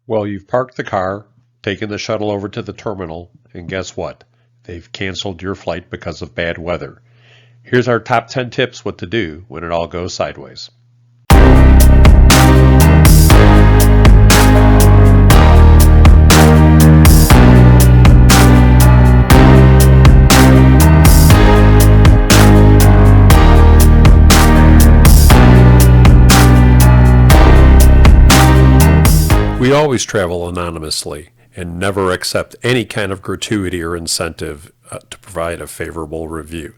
Well, you've parked the car, taken the shuttle over to the terminal, and guess what? They've canceled your flight because of bad weather. Here's our top 10 tips what to do when it all goes sideways. We always travel anonymously and never accept any kind of gratuity or incentive to provide a favorable review.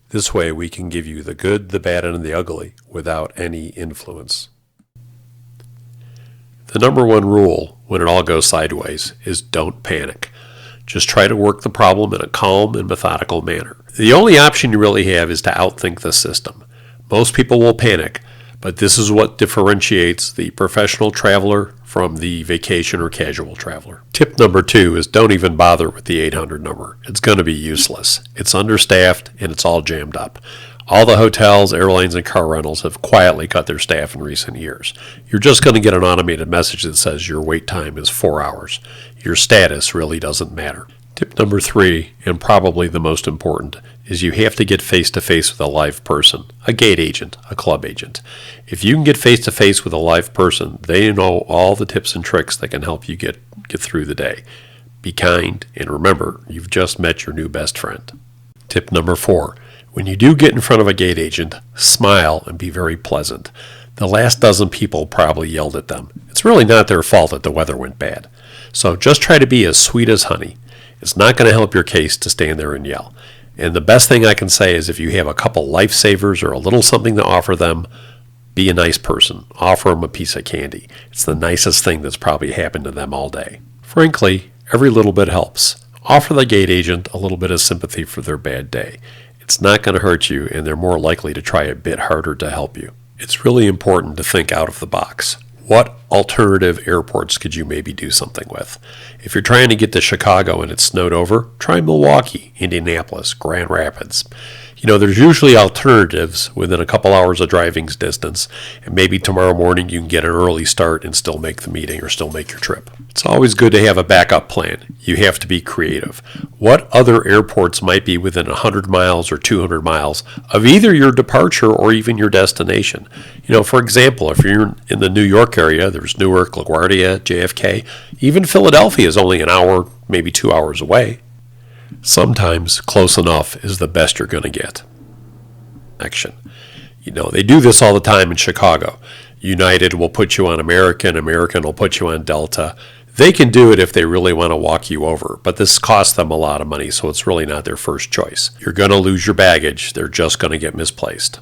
This way we can give you the good, the bad, and the ugly without any influence. The number one rule when it all goes sideways is don't panic. Just try to work the problem in a calm and methodical manner. The only option you really have is to outthink the system. Most people will panic, but this is what differentiates the professional traveler from the vacation or casual traveler. Tip number 2 is don't even bother with the 800 number. It's going to be useless. It's understaffed and it's all jammed up. All the hotels, airlines, and car rentals have quietly cut their staff in recent years. You're just going to get an automated message that says your wait time is 4 hours. Your status really doesn't matter. Tip number 3, and probably the most important, is you have to get face-to-face with a live person, a gate agent, a club agent. If you can get face-to-face with a live person, they know all the tips and tricks that can help you get through the day. Be kind, and remember, you've just met your new best friend. Tip number 4, when you do get in front of a gate agent, smile and be very pleasant. The last dozen people probably yelled at them. It's really not their fault that the weather went bad. So just try to be as sweet as honey. It's not going to help your case to stand there and yell. And the best thing I can say is if you have a couple lifesavers or a little something to offer them, be a nice person. Offer them a piece of candy. It's the nicest thing that's probably happened to them all day. Frankly, every little bit helps. Offer the gate agent a little bit of sympathy for their bad day. It's not going to hurt you, and they're more likely to try a bit harder to help you. It's really important to think out of the box. What alternative airports could you maybe do something with? If you're trying to get to Chicago and it's snowed over, try Milwaukee, Indianapolis, Grand Rapids. There's usually alternatives within a couple hours of driving's distance, and maybe tomorrow morning you can get an early start and still make the meeting or still make your trip. It's always good to have a backup plan. You have to be creative. What other airports might be within 100 miles or 200 miles of either your departure or even your destination? For example, if you're in the New York area, there's Newark, LaGuardia, JFK. Even Philadelphia is only an hour, maybe 2 hours away. Sometimes close enough is the best you're going to get. Action. They do this all the time in Chicago. United will put you on American will put you on Delta. They can do it if they really want to walk you over, but this costs them a lot of money, so it's really not their first choice. You're going to lose your baggage. They're just going to get misplaced.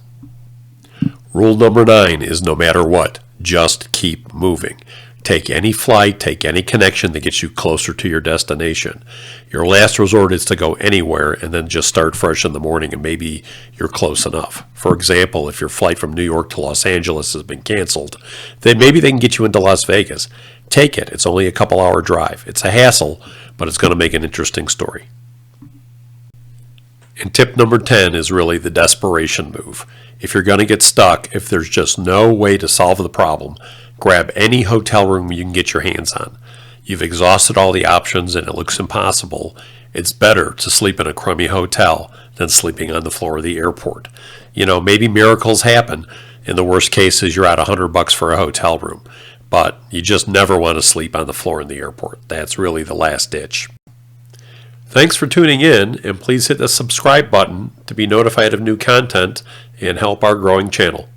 Rule number 9 is no matter what, just keep moving. Take any flight, take any connection that gets you closer to your destination. Your last resort is to go anywhere and then just start fresh in the morning and maybe you're close enough. For example, if your flight from New York to Los Angeles has been canceled, then maybe they can get you into Las Vegas. Take it. It's only a couple hour drive. It's a hassle, but it's going to make an interesting story. And tip number 10 is really the desperation move. If you're going to get stuck, if there's just no way to solve the problem, grab any hotel room you can get your hands on. You've exhausted all the options and it looks impossible. It's better to sleep in a crummy hotel than sleeping on the floor of the airport. Maybe miracles happen. In the worst cases, you're out $100 for a hotel room. But you just never want to sleep on the floor in the airport. That's really the last ditch. Thanks for tuning in, and please hit the subscribe button to be notified of new content and help our growing channel.